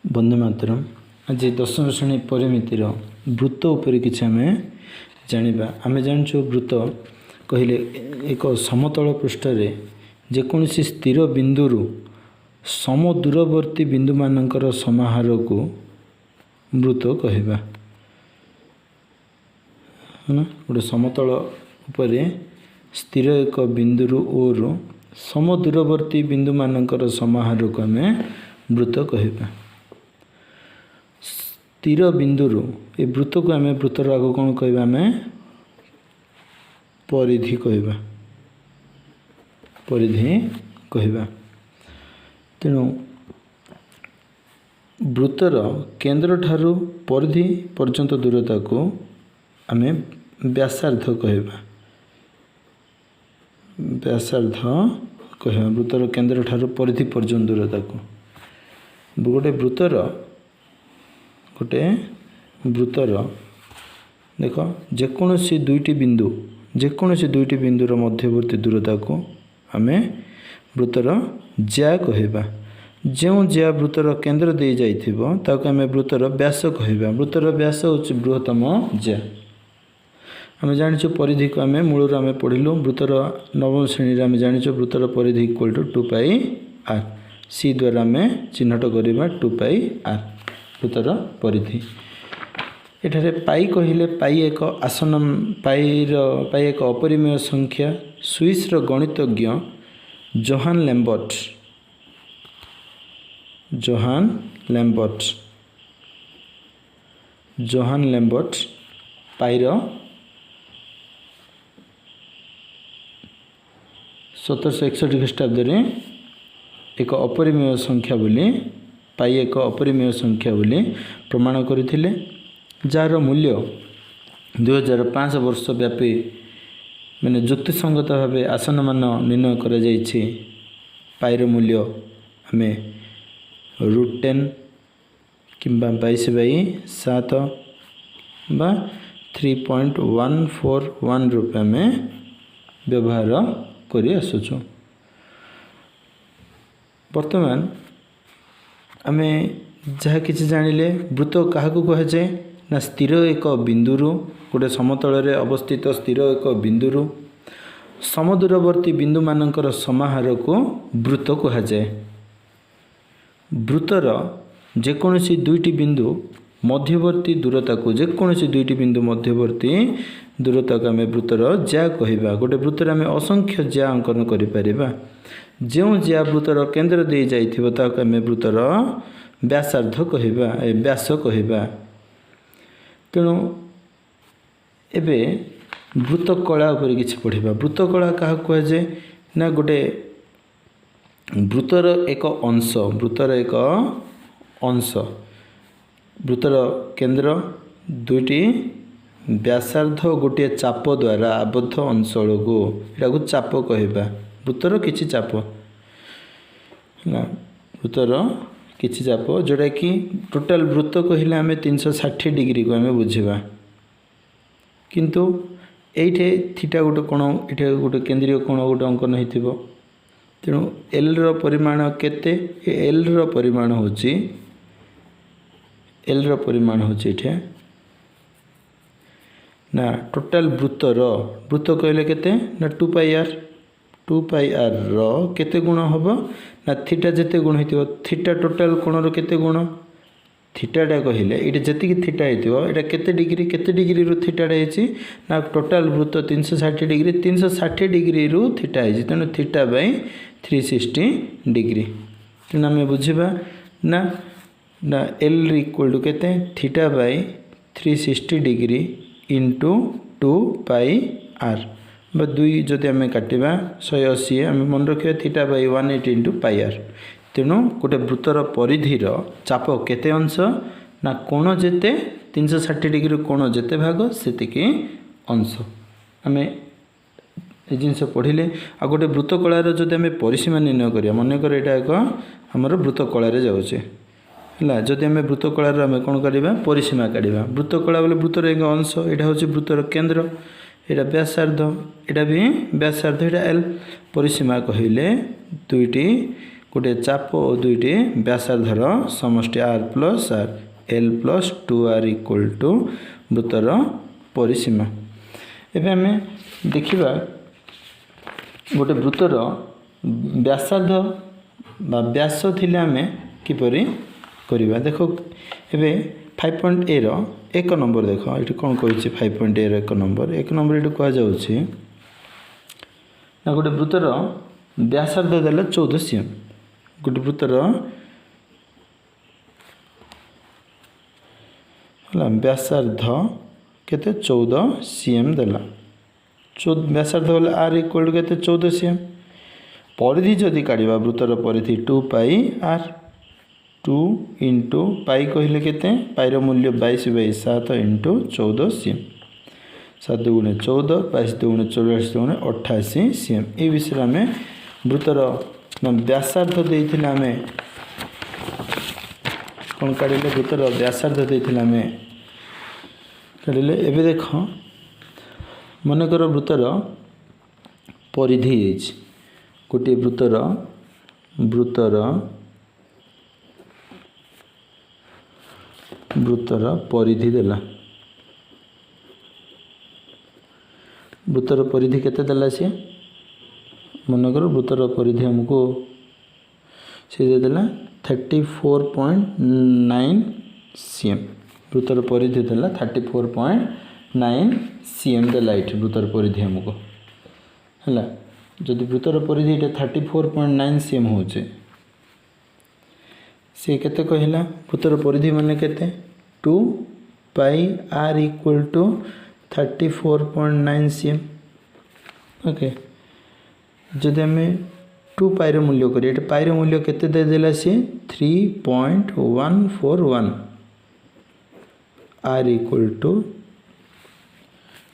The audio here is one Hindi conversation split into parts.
बंदे मातरम आज 10वीं श्रेणी परिमितिर वृत्त उपर किसी आम जाना आम जान वृत्त कहले एक समतल पृष्ठ जेकोसी स्थिर बिंदु समदूरवर्ती बिंदु मानकर समाहार को वृत्त कहवा है ना। गोटे समतल उपर स्थिर एक बिंदु ओर समदूरवर्ती बिंदु मानकर समाहार को आम वृत्त कहवा। स्थिर बिंदु ये वृत्त को आम वृत्तर आग कौन कहवा आम परिधि कहवा परिधि कहवा। तेणु वृत्तर केंद्र ठारू परिधि पर्यंत दूरता को आम व्यासार्ध कहवा व्यासार्ध कहवा। वृत्तर केंद्र ठारू परिधि पर्यंत दूरता को गोटे वृत्तर देख जेकोसी दुईटी बिंदुर मध्यवर्ती दूरता को आम वृत्तर ज्या कहवा। जो ज्या वृत्तर केंद्र दे जाइथिबो ताको आम वृत्तर व्यास कहवा। वृत्तर व्यास होछि बृहत्तम ज्या। आम जानिछु परिधि को आम मूलर आम पढ़िलु वृत्तर नवम श्रेणी आम जानिछु वृत्तर परिधि इक्वल टू 2 पाई आर। सी द्वारा आम चिन्हट करवा 2 पाई आर वृत्तर परिधि। एठारे पाई कहले पाई एक आसन पाई एक अपरिमेय संख्या। स्विस्र गणितज्ञ जोहान लैम्बर्ट पाईर 1761 ख्रीष्टाब्द एक अपरिमेय संख्या बोली पाई एक अपरिमेय संख्या बोली प्रमाण करथिले, जार मूल्य 2005 वर्ष व्यापी मैंने युक्तिसंगत भाव आसन मान निर्णय कर जाइछि। पाईर मूल्य आम √10 किंबा 22/7 बा 3.141 रूपे आम व्यवहार करी आसुछु। वर्तमान आम जहाँ किसी जानिले वृत्त क्या कह जाए ना स्थिर एक बिंदु गोटे समतल अवस्थित स्थिर एक बिंदु समदूरवर्ती बिंदु मानकर समाहार को वृत्त कह जाए। वृत्तर जेकोसी दुईटी बिंदु मध्यवर्ती दूरता को जेकोसी दुईटी बिंदु मध्यवर्ती दूरता को आम वृत्तर ज्या कहवा। गोटे वृत्तर आम असंख्य ज्या अंकन करिपरिबा। जो ज्या वृत्तर केंद्र दे जाइथिबो ताको आम वृत्तर व्यासार्ध कहवा व्यास कहवा। तेणु एबे वृत्त कला उपर किछि पढ़िबा। वृत्त कला क्या कह जाए ना गोटे वृत्तर एक अंश वृत्तर केंद्र दुईटी व्यासार्ध गोटे चाप द्वारा आबद्ध अंचल को एटा चाप कहवा। वृत्तर किछि चाप ना वृत्तर किछि चाप जोटा कि टोटाल वृत्त कहले आम 360 डिग्री को आम बुझा। किंतु एइठे थीटा गोटे कोण ये गोटे केंद्रीय कोण गोटे अंकन होइथिबो। तेणु एल रो परिमाण केते एल रो परिमाण होची इठे ना टोटाल वृत्त कहले केते ना 2 पाई आर रो केते गुण होबो ना थीटा जेते गुण होइथिबो थीटा टोटाल कोण रो केते गुण थीटाटा कहले ये जी थीटा होइथिबो एटा केते डिग्री रु थीटाटा होइछि ना टोटाल वृत्त 360 डिग्री रु थीटा होइछि। तेणु थीटा बाय 360 डिग्री। तेणु आम बुझा ना एल इक्वल टू केते theta by 360 degree into 2 pi r बा 2 जदि आम काटिबा 180 आम मन रखिया theta by 180 into pi r. तेणु गोटे वृत्तर परिधिर चाप केते अंश ना कोण जेते 360 डिग्री कोण जेते भाग सेतिकी अंश। आम ये जिनस पढ़िले आ गोटे वृत्त कलार जदि आम परिसीमा निर्णय करिया मनकर एटा एक आमर वृत्त कलार जाउछे है। जदि आम वृत्त कलार आम कौन करवा परिसीमा काढ़ा। वृत्त कला बोले वृत्तर एक अंश यहाँ हूँ वृत्तर केंद्र यहाँ व्यासार्ध यहाँ भी व्यासार्ध यहाँ एल। परिसीमा कहले दुईटी गोटे चाप और दुईटी व्यासार्धर समष्टि r plus r l plus 2r equal to वृत्तर परिसीमा। एबे आम देखिबा गोटे वृत्तर व्यासार्ध बा व्यास थिले आम किपरि करिबा। देखो एबे 5.a रो एक नंबर देखो ये कौन कही 5.a रो एक नंबर ये कह जाउछि ना गोटे वृत्तर व्यासार्ध देला 14 cm गोटे वृत्तर व्यासार्ध केते 14 cm देला व्यासार्ध बोले r इक्वल टू केते 14 cm। परिधि जदि काढ़ा वृत्तर परिधि 2 पाई r 2 इंटू पाई कहले केते पाईर मूल्य 22/7 इंटू 14 cm 7 गुणे 14 22 गुणे 44 गुणे 88 cm। ये विषय आम वृत्तर व्यासार्ध देइथिले आम कौन काढ़े वृत्तर व्यासार्ध देइथिले आम काढ़े। एबे देख मनकर वृत्तर परिधि गोटे वृत्तर परिधि देला वृत्तर परिधि केते देला से मनकर वृत्तर परिधि हमको से देला 34.9 cm वृत्तर परिधि देला 34.9 cm देला ये वृत्तर परिधि हमको है जदि वृत्तर परिधि 34.9 cm होचे से केते कहला वृत्तर परिधि माने केते 2 pi r equal to 34.9 cm। Okay जदि आम 2 पाई मूल्य करिए पाई मूल्य केते दे देला से 3.141 r equal to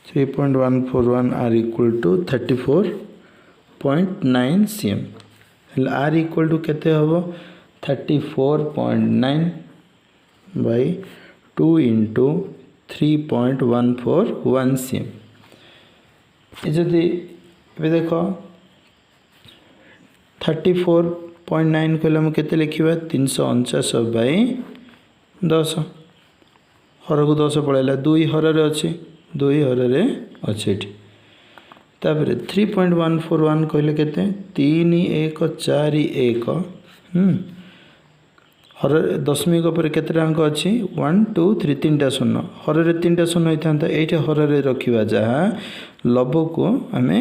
3.141 r equal to 34.9 cm r equal to केते होबो 34.9 बाई 2 इंटू 3.141 cm। ये जदि देख 34.9 कहले हम केते लिखिबा 349/10 हर को 10 पड़ेला 2 हर रे अछि 2 हर रे अछि तापर 3.141 कहले केते 3141 हर दशमिक पर केते अंक अछि 1 2 3 3टा शून्य हर रे 3टा शून्य होइथांता एठी हर रे रखिबा जहा लब को आमे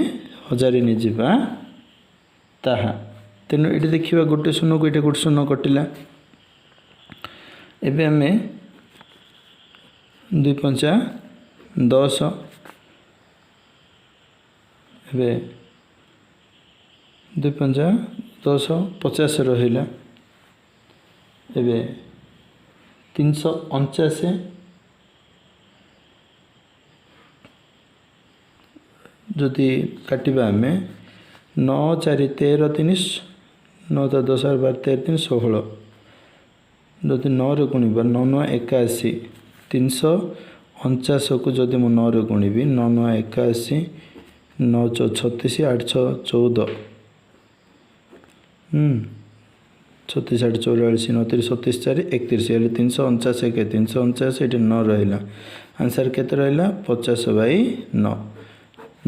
हजारे नि जिबा ताहा तेनु एठी देखिबा गोटे शून्य को एठी गोटे शून्य कटिला। एबे आमे 2 5 10 एबे 2 5 10 50 रहिला एबे 349 जदि काटिबा आमे 9 4 13 3 9 10 12 13 16 जदि 9 रे गुणिबा 9 9 81 349 को जदि मु 9 रे गुणिबी 9 9 81 9 4 36 8 6 14 36 8 44 29 37 4 31 हेले 349 के 349 ये 9 रहिला आंसर केते रहिला 50/9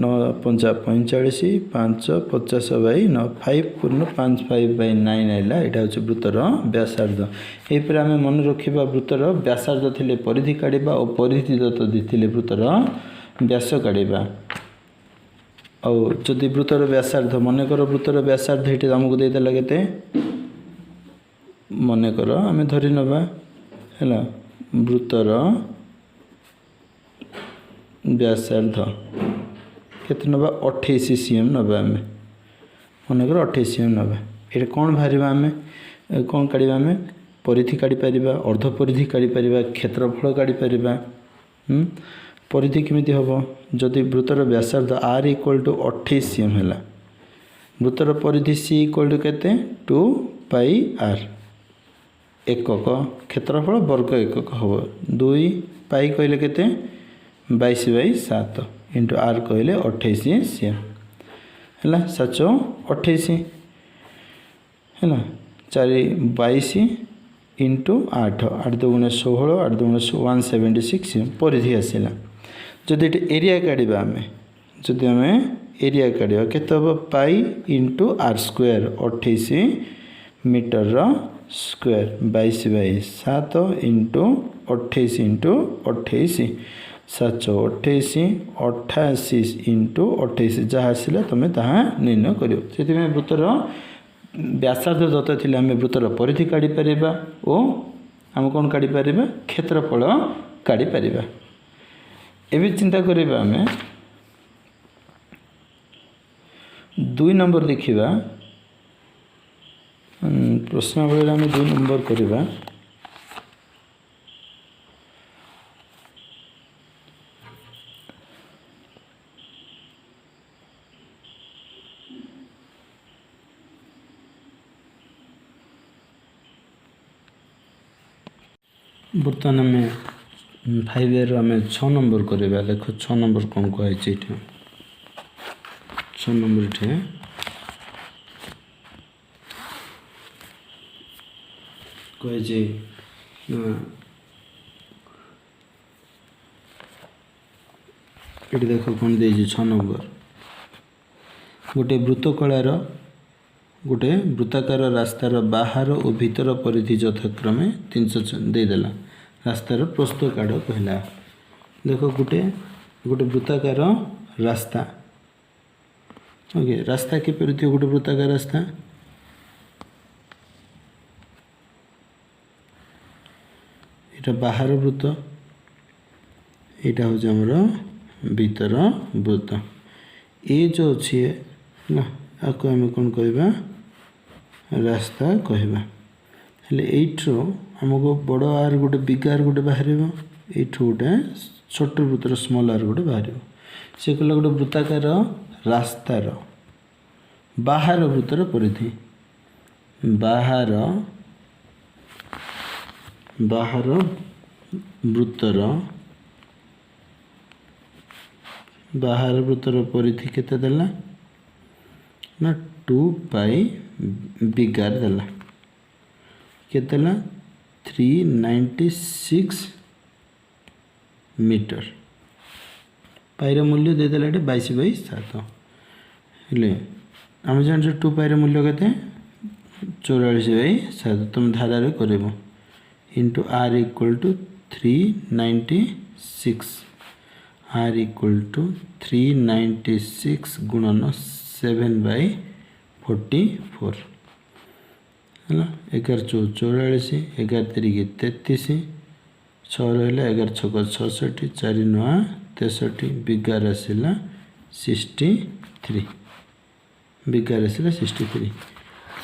9 5 45 5 50/9 5 पूर्ण 5 5/9 आइला एटा होचे वृत्तर व्यासार्ध। ए पर आमे मन रखिबा वृत्तर व्यासार्ध थिले परिधि काढिबा और परिधि दत्त दिथिले वृत्तर व्यास काढिबा और जदि वृत्तर व्यासार्ध मन कर वृत्तर व्यासार्ध एटी हमको दे देला केते मन कर आमे धरि नबा हैला वृत्तर व्यासार्ध केते नबा 28 cm नबा आमे मन कर 28 cm नबा एटा कोन भारिबा आमे कोन काढिबा आमे परिधि काढि परिबा अर्ध परिधि काढि परिबा क्षेत्रफल काढि परिबा परिधि केमिति हबो जदि वृत्तर व्यासार्ध r इक्वल टू 28 cm हैला वृत्तर परिधि c इक्वल टू केते 2 पाई r एकक क्षेत्रफल वर्ग एकक हबो 2 पाई कहले केते 22/7 इंटू r कहले 28 cm हैला 728 है ना 22 इंटू 8 8 दुगुणे 16 8 दुगुणे 176 परिधि आसला जदि ये एरिया काढ़ा आम जदि आम एरिया काढ़ा केते हम pi into r square 28 metre square 22/7 into 28 into 28 728 88 into 28 जहाँ आसला तुम ताहा निर्णय कर वृत्तर व्यासार्ध दत्त थी आम वृत्तर परिधि काढ़ी पार और आम कौन काढ़ी पार क्षेत्रफल काढ़ी पार एवं चिंता करिबा आम 2 नंबर देखिबा प्रश्नावली आम 2 नंबर करिबा बर्तमान आम 5 एर आम 6 नंबर करिबा देख 6 नंबर कौन कहै छै 6 नंबर इठे कहे जे ये देख कौन दे 6 नंबर गोटे वृत्तकलार गोटे वृत्ताकार रास्तार बाहर और भीतर परिधि यथाक्रमे 300 देदेला रास्तार प्रस्थ काढ़ कहला देख गोटे गोटे वृत्ताकार रास्ता ओके रास्ता कि परिधि गोटे वृत्ताकार रास्ता यहाँ बाहर वृत्त यहाँ हूँ आमर भीतर वृत्त ये जो अच्छे ना आपको आम कौन कहवा रास्ता कहवा हेले एइट्रो आमको बड़ आर गोटे बिग आर गोटे बाहर एठू गोटे छोट वृत्तर स्मॉल आर गोटे बाहर से कहला गोटे वृत्ताकार रास्तार बाहर वृत्तर परिधि बाहर बाहर वृत्तर बाहर वृत्तर परिधि केते देला ना 2 पाई बिगार देला केते देला 396 मीटर पाईर मूल्य दे देला 22/7 हेले आम जान 2 पाईर मूल्य केते 44/7 तुम धारा रे करबो into r equal to 396 r equal to 396 गुणन 7/44 है 11 चौ 44 11 तिरिकी 33 6 रहा 11 छक 66 4 9 63 बिगार आसला 63 बिगार आसला 63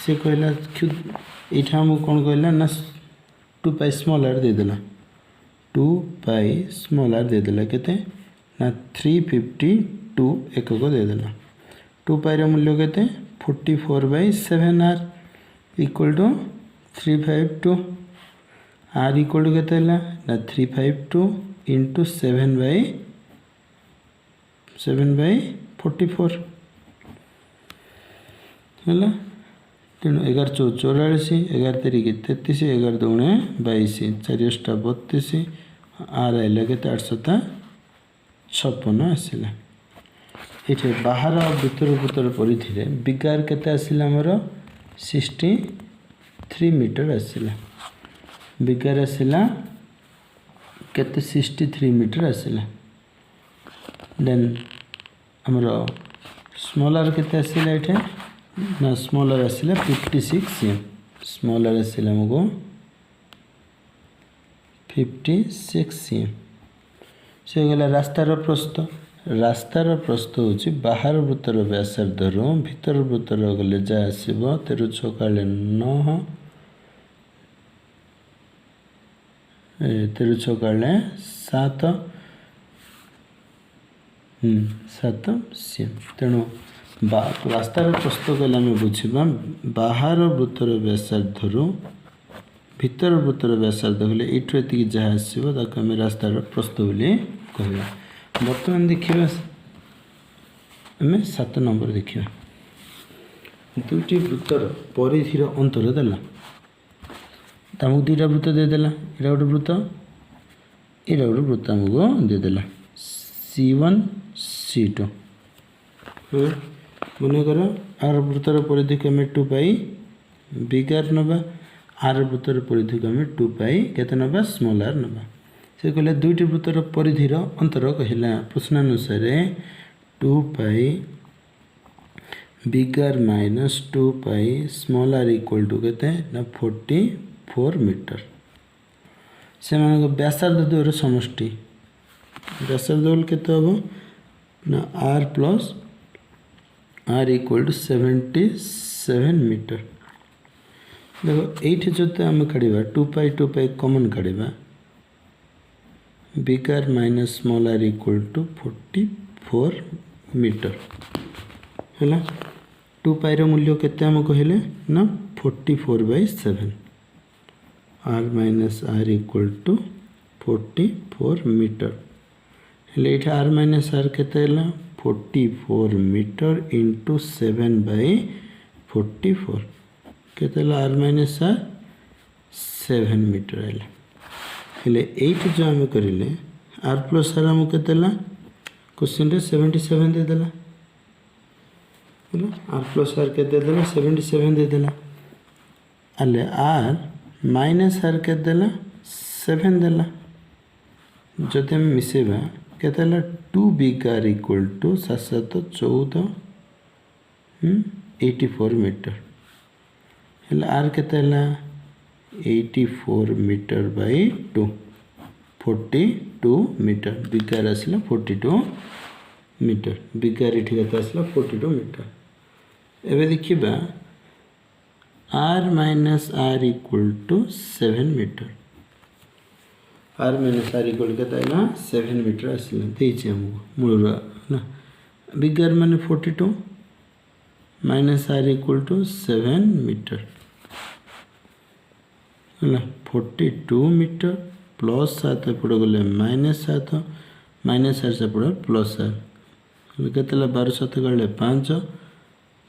से कहला यहाँ आमको कौन कहला ना 2 पाई स्मॉल आर देदेला 2 पाई स्मॉल आर देदेला केते ना 352 एकक देदेला 2 पाई मूल्य केते 44/7 r equal to 352 r equal to केते ना 352 इंटू 7/44 है तेणु 11 चौ 44 11 तिरिकी 33 11 दुणे 22 4 अष्टा 32 आर आइला के 856 आसला ये बाहर भीतर भीतर परिधि बिगार केते आसला आमर 63 मीटर आसला बिगार आसला केते 63 मीटर आसला देन आमर स्मॉल आर केते आसला ये ना स्मॉल आर आसला 56 cm स्मॉल आर आसला हमको 56 cm से गला रास्तार प्रस्थ होची बाहर वृत्तर व्यासार्ध भीतर वृत्तर गले जा आसबो 13 छकाले 9 13 छकाले 7 cm तेणु रास्तार प्रस्थ कले आम बुझा बाहर वृत्तर व्यासार्ध भीतर वृत्तर व्यासार्ध कले ये जहाँ आसो आम रास्तार प्रस्थ बोली कहवा बर्तमान देखा आम 7 नंबर देखा दुईटी वृत्तर परिधिर अंतर देला तमको दुईटा वृत्त देदेला एटा गोटे वृत्त एटा गोटे वृत्त आमको देदेला C1 C2 मन कर आर वृत्तर परिधि को आम 2 पाई बिगार नवा आर वृत्तर परिधि को आम 2 पाई केते नवा स्मॉल आर नवा से कहले दुईटी वृत्तर परिधिर अंतर कहला प्रश्नानुसार 2 पाई बिगार minus 2 pi small r equal to केते ना 44 मीटर से मान व्यासार्ध द्वयर समष्टि व्यासार्ध बोल केते हबो ना r plus r equal to 77 metre देखो ये जो आम काढ़ा 2 पाई कॉमन काढ़ा बिगार minus small r equal to 44 metre है 2 पाई मूल्य केते आम कहले ना 44/7 r minus r equal to 44 metre हेले ये आर माइनस आर केते 44 मीटर इंटू 7/44 केते आर माइनस आर 7 मीटर है हेले एट जो आम करें आर प्लस आर आम केते क्वेश्चन रे 77 देदेला आर प्लस आर के देदेला 77 देदेला अले आर माइनस आर के देला 7 देला जदि हम मिसेबा केते 2 बिगार इक्वल टू 714 84 मीटर हेले आर केते 84 मीटर बाय 2 42 मीटर बिगार आसला 42 मीटर बिगार इठी केते आसला 42 मीटर एबे देखिबा r minus r equal to 7 metre r minus r equal केते ना 7 मीटर आसला देछि हमको मूलरा ना बिगार माने 42 minus r equal to 7 metre है 42 मीटर प्लस 7 पड़ गले -7 माइनस आर से पड़ प्लस आर केते 12 7 गले 5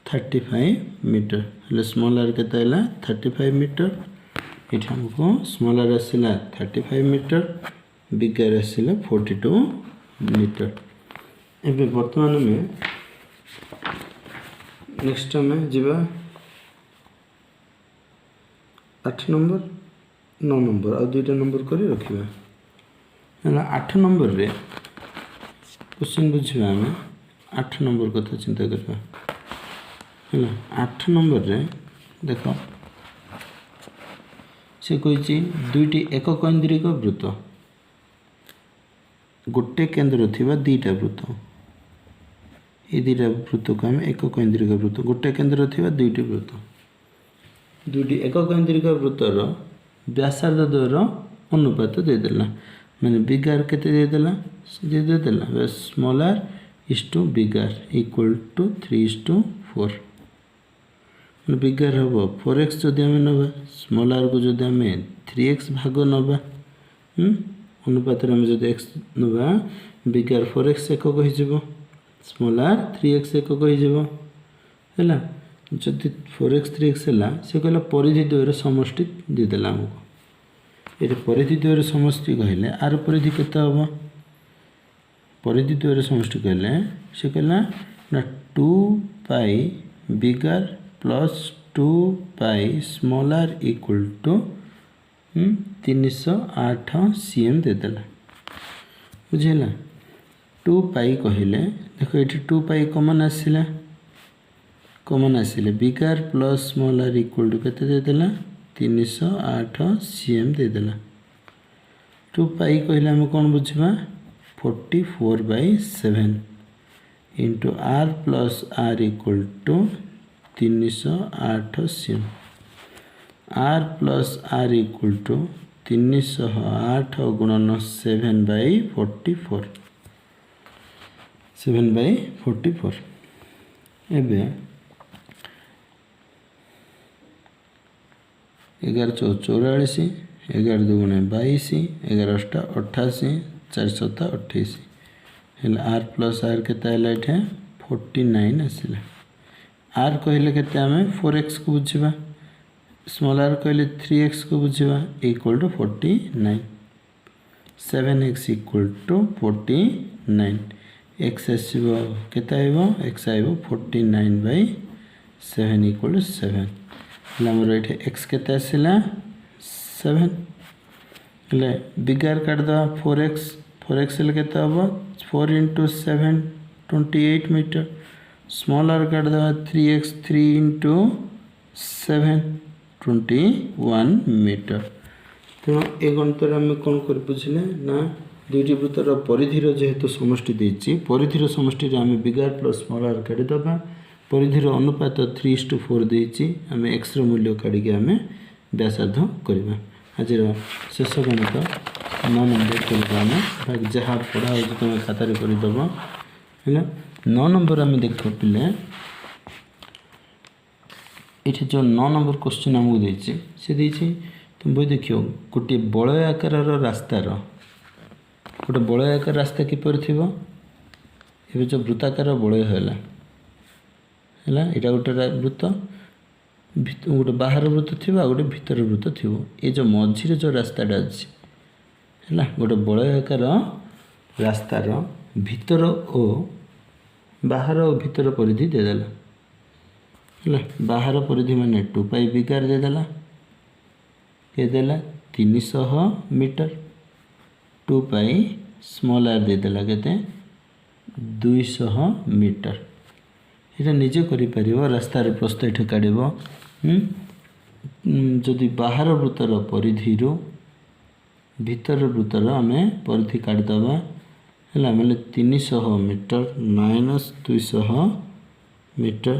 35 मीटर हेले स्मॉल आर केते 35 मीटर ये हमको स्मॉल आर आसला 35 मीटर बिग आर आसला 42 मीटर एबे वर्तमान में नेक्स्ट में जीवा 8 नंबर 9 नंबर और 2टा नंबर करी रखिबा है 8 नंबर रे क्वेश्चन बुझिबा हमें 8 नंबर कथा चिंता करबा है 8 नंबर रे देखो से कही दुईटी एक केंद्रिक वृत्त गोटे केंद्र थिबा दुईटा वृत्त ये दुईटा वृत्त को आम एक केंद्रिक वृत्त गोटे केंद्र थिबा दुईटी वृत्त दुईटी एक केंद्रिक वृत्तर व्यासार्ध द्वयर अनुपात देदेला माने बिगार केते देदेला देदेला स्मॉल आर इज टू बिगार इक्वल टू 3:4 बिगार हम 4x जदि आम नवा स्मॉल आर को जदि आम 3x भाग नवा अनुपात आम जब x नवा बिगार 4x एकक हो स्मॉल आर 3x एकक हो जदि 4x 3x है से कहला परिधि द्वयर समष्टि देदेला हमको ये परिधि द्वयर समष्टि कहले आर परिधि केते हम परिधि द्वयर समष्टि कहले से कहला ना 2 पाई बिगार plus 2 pi small r equal to 308 cm देदेला बुझेला 2 पाई कहले देखो ये 2 पाई कॉमन आसिले बिगार plus small r equal to केते देदेला 308 cm देदेला 2 पाई कहले हम कौन बुझबा 44/7 into r plus r equal to 308 cm r plus r equal to 308 गुणन 7/44 7/44 एबे 11 × 4 = 44 11 × 2 = 22 11 × 8 = 88 4 × 7 = 28 हेला आर प्लस आर केते आइला एठे 49 आसिला आर कहले केते आमे 4x को बुझिबा स्मॉल आर कहले 3x को बुझिबा equal to 49 7x equal to 49 x आसीबो केते आइबो x आइबो 49/7 इक्वल टू 7 हला हमर एठे x केते आसिला 7 हले बिगर काट दा 4x ले केते हबो 4 * 7 28 मीटर स्मॉल आर काट दा 3x 3 * 7 21 मीटर तो ए गणितर आम कौन कर बुझिले ना दुईटी वृत्तर परिधिर जेहेतु समष्टि देछि परिधिर समष्टि आम बिगर प्लस स्मॉल आर काढ़ी दबा परिधिर अनुपात 3:4 देछि आम x रो मूल्य काढ़ी के आम व्यासार्ध करबा आज शेष गणित 9 नंबर करबा आम भाग जहाँ पढ़ा हो तुम खाता रे करि दबो हैला 9 नंबर आम देखो पिले ये जो 9 नंबर क्वेश्चन आमको देछि से देछि तुम बई देखियो गोटे बलय आकार रास्तार गोटे बलय आकार रास्ता किपर थिबो एबे जो वृत्ताकार बलय हैला एटा गोटे वृत्त गोटे बाहर वृत्त थिबो गोटे भीतर वृत्त थिबो ए जो मझिरे जो रास्ताटा अछि हैला गोटे बलय आकार रास्तार भीतर ओ बाहर और भीतर परिधि दे देला हैला बाहर परिधि माने 2 पाई बिगार दे देला के देला 300 मीटर 2 पाई स्मॉल आर दे देला केते 200 मीटर एटा निजे करि परिबो रास्तार प्रस्थ एठे काढिबो जदि बाहर वृत्तर परिधिरो भीतर वृत्तर आमे परिधि काढि दबा हैला माने 300 मीटर माइनस 200 मीटर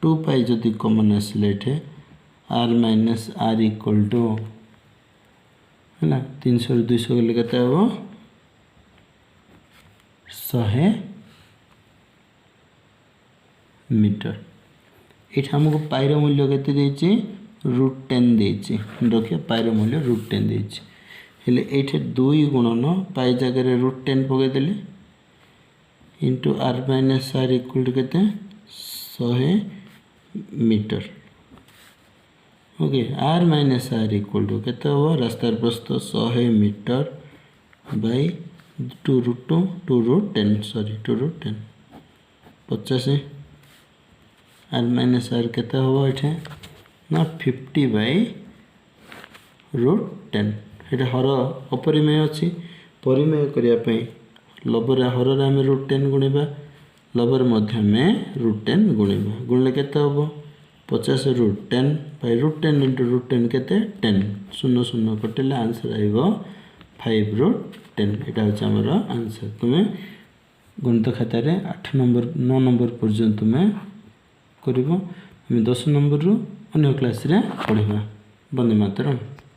2 पाई जदि कॉमन आसले एठे r minus r equal to हैला 300 रे 200 गले केते हबो 100 मीटर एठा हमको पाई रो मूल्य केते देछि √10 देछि रखियो पाई रो मूल्य √10 देछि हेले एठे 2 गुणन पाई जगह रे √10 पके देले into r minus r equal to केते 100 metre okay r minus r equal to केते हो रास्तार प्रस्थ 100 metre by 2√10 sorry 2√10 50 r minus r केते हो एठे ना 50/√10 एटा हर अपरिमेय अछि परिमेय करिया पई लबर हर रे हम √10 गुणिबा लबर मध्य में √10 गुणिबा गुणले केते हो 50/10 बाय √10 * √10 केते 10 0 0 कटेले आंसर आइबो 5/10 एटा होछ हमर आंसर तुमे गणित खाता रे 8 नंबर 9 नंबर पर्यंत तुमे करिवो हम 10 नंबर रु अन्य क्लास रे पढिबा बंदे मातरम।